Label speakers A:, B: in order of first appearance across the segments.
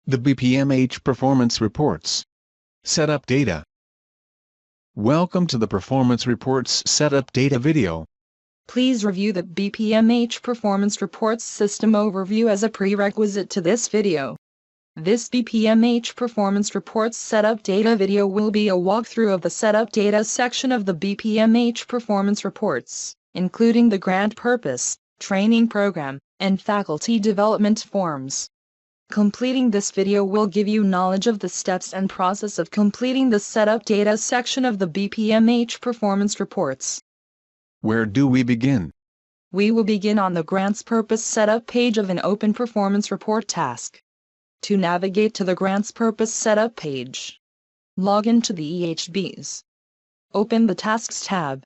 A: The BPMH Performance Reports. Setup Data. Welcome to the Performance Reports Setup Data video.
B: Please review the BPMH Performance Reports System Overview as a prerequisite to this video. This BPMH Performance Reports Setup Data video will be a walkthrough of the Setup Data section of the BPMH Performance Reports, including the grant purpose, training program, and faculty development forms. Completing this video will give you knowledge of the steps and process of completing the Setup Data section of the BPMH Performance Reports.
A: Where do we begin?
B: We will begin on the Grants Purpose Setup page of an Open Performance Report task. To navigate to the Grants Purpose Setup page, log into the EHBs. Open the Tasks tab.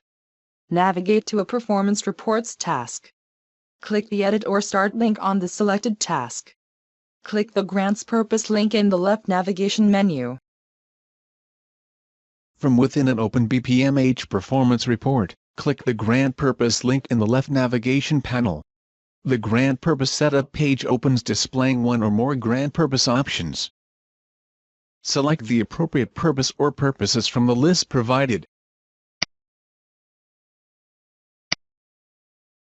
B: Navigate to a Performance Reports task. Click the Edit or Start link on the selected task. Click the Grants Purpose link in the left navigation menu.
A: From within an open BPMH Performance Report, click the Grant Purpose link in the left navigation panel. The Grant Purpose Setup page opens displaying one or more grant purpose options. Select the appropriate purpose or purposes from the list provided.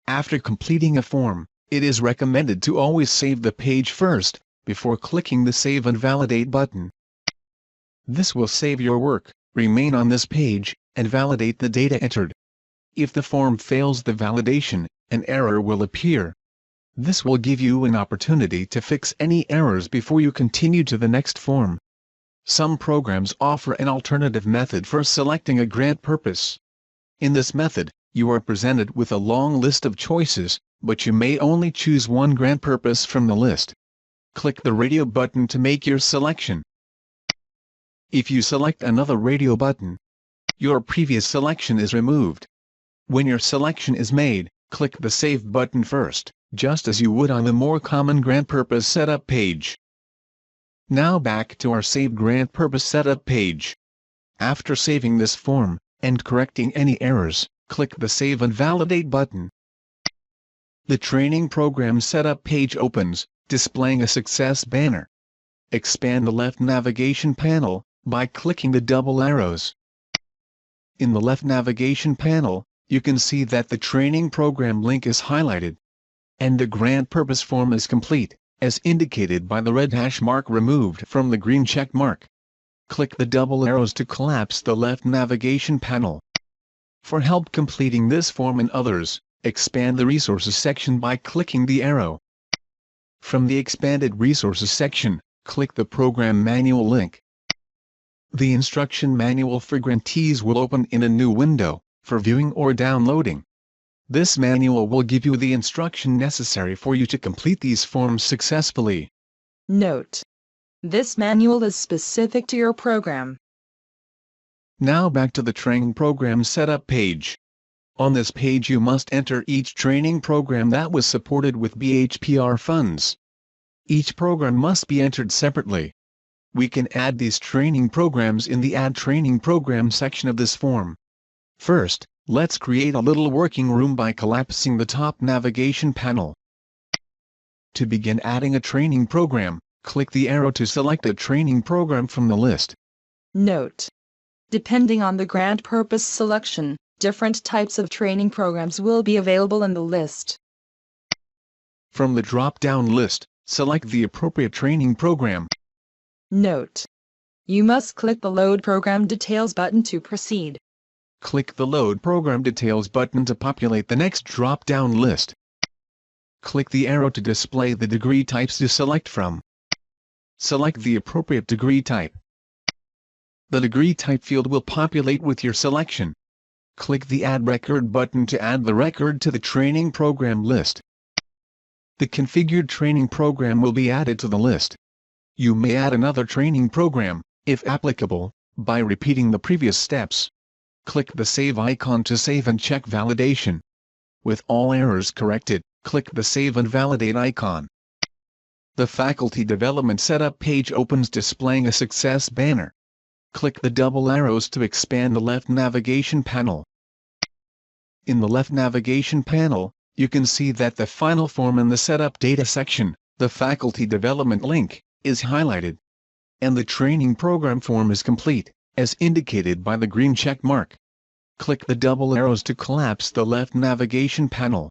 A: After completing a form, it is recommended to always save the page first, before clicking the Save and Validate button. This will save your work, remain on this page, and validate the data entered. If the form fails the validation, an error will appear. This will give you an opportunity to fix any errors before you continue to the next form. Some programs offer an alternative method for selecting a grant purpose. In this method, you are presented with a long list of choices, but you may only choose one grant purpose from the list. Click the radio button to make your selection. If you select another radio button, your previous selection is removed. When your selection is made, click the Save button first, just as you would on the more common grant purpose setup page. Now back to our Save Grant Purpose Setup page. After saving this form, and correcting any errors, click the Save and Validate button. The Training Program Setup page opens, displaying a success banner. Expand the left navigation panel by clicking the double arrows. In the left navigation panel, you can see that the training program link is highlighted, and the grant purpose form is complete, as indicated by the red hash mark removed from the green check mark. Click the double arrows to collapse the left navigation panel. For help completing this form and others, expand the Resources section by clicking the arrow. From the Expanded Resources section, click the Program Manual link. The instruction manual for grantees will open in a new window, for viewing or downloading. This manual will give you the instruction necessary for you to complete these forms successfully.
B: Note: this manual is specific to your program.
A: Now back to the Training Program Setup page. On this page you must enter each training program that was supported with BHPR funds. Each program must be entered separately. We can add these training programs in the Add Training Program section of this form. First, let's create a little working room by collapsing the top navigation panel. To begin adding a training program, click the arrow to select a training program from the list.
B: Note: depending on the grant purpose selection, different types of training programs will be available in the list.
A: From the drop-down list, select the appropriate training program.
B: Note: you must click the Load Program Details button to proceed.
A: Click the Load Program Details button to populate the next drop-down list. Click the arrow to display the degree types to select from. Select the appropriate degree type. The degree type field will populate with your selection. Click the Add Record button to add the record to the training program list. The configured training program will be added to the list. You may add another training program, if applicable, by repeating the previous steps. Click the Save icon to save and check validation. With all errors corrected, click the Save and Validate icon. The Faculty Development Setup page opens displaying a success banner. Click the double arrows to expand the left navigation panel. In the left navigation panel, you can see that the final form in the Setup Data section, the Faculty Development link, is highlighted. And the training program form is complete, as indicated by the green check mark. Click the double arrows to collapse the left navigation panel.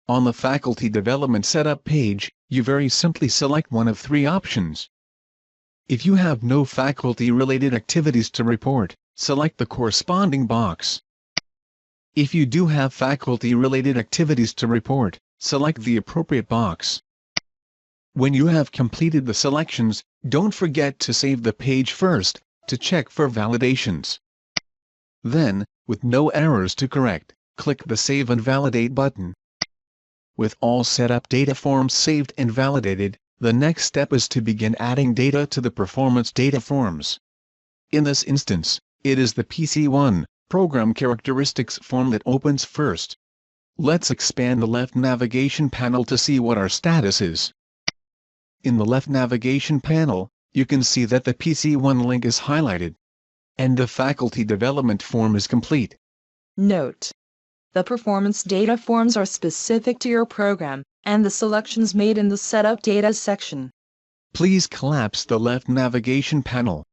A: On the Faculty Development Setup page, you very simply select one of three options. If you have no faculty-related activities to report, select the corresponding box. If you do have faculty-related activities to report, select the appropriate box. When you have completed the selections, don't forget to save the page first, to check for validations. Then, with no errors to correct, click the Save and Validate button. With all setup data forms saved and validated, the next step is to begin adding data to the performance data forms. In this instance, it is the PC1, Program Characteristics form that opens first. Let's expand the left navigation panel to see what our status is. In the left navigation panel, you can see that the PC1 link is highlighted. And the faculty development form is complete.
B: Note: the performance data forms are specific to your program, and the selections made in the Setup Data section.
A: Please collapse the left navigation panel.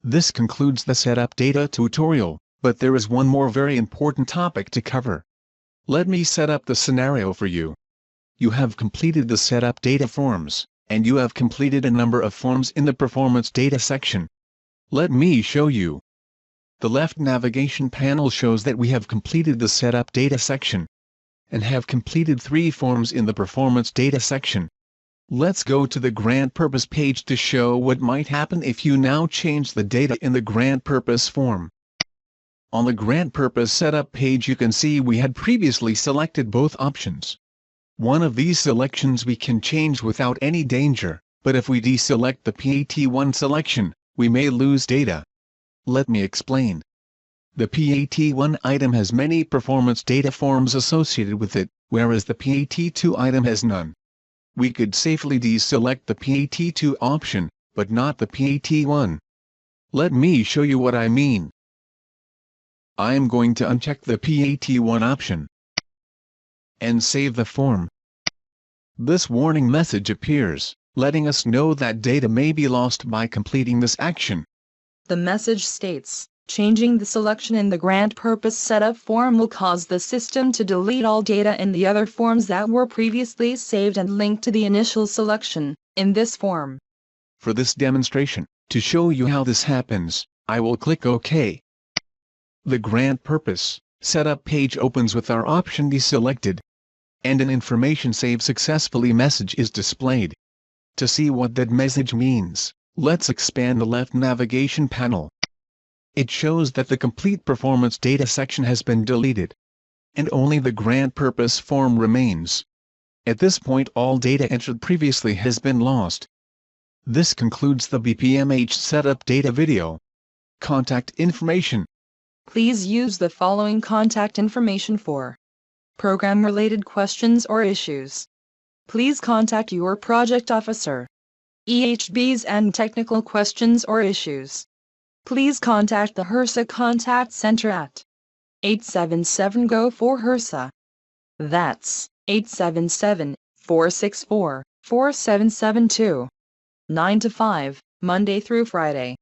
A: This concludes the Setup Data tutorial, but there is one more very important topic to cover. Let me set up the scenario for you. You have completed the Setup Data forms, and you have completed a number of forms in the Performance Data section. Let me show you. The left navigation panel shows that we have completed the Setup Data section, and have completed 3 forms in the Performance Data section. Let's go to the Grant Purpose page to show what might happen if you now change the data in the Grant Purpose form. On the Grant Purpose Setup page you can see we had previously selected both options. One of these selections we can change without any danger, but if we deselect the PAT1 selection, we may lose data. Let me explain. The PAT1 item has many performance data forms associated with it, whereas the PAT2 item has none. We could safely deselect the PAT2 option, but not the PAT1. Let me show you what I mean. I am going to uncheck the PAT1 option and save the form. This warning message appears, letting us know that data may be lost by completing this action.
B: The message states, changing the selection in the Grant Purpose Setup form will cause the system to delete all data in the other forms that were previously saved and linked to the initial selection, in this form.
A: For this demonstration, to show you how this happens, I will click OK. The Grant Purpose Setup page opens with our option deselected, and an Information Save Successfully message is displayed. To see what that message means, let's expand the left navigation panel. It shows that the complete performance data section has been deleted, and only the Grant Purpose form remains. At this point all data entered previously has been lost. This concludes the BPMH Setup Data video. Contact information.
B: Please use the following contact information for program-related questions or issues. Please contact your project officer. EHBs and technical questions or issues. Please contact the HRSA Contact Center at 877-GO-4-HRSA. That's 877-464-4772. 9 to 5, Monday through Friday.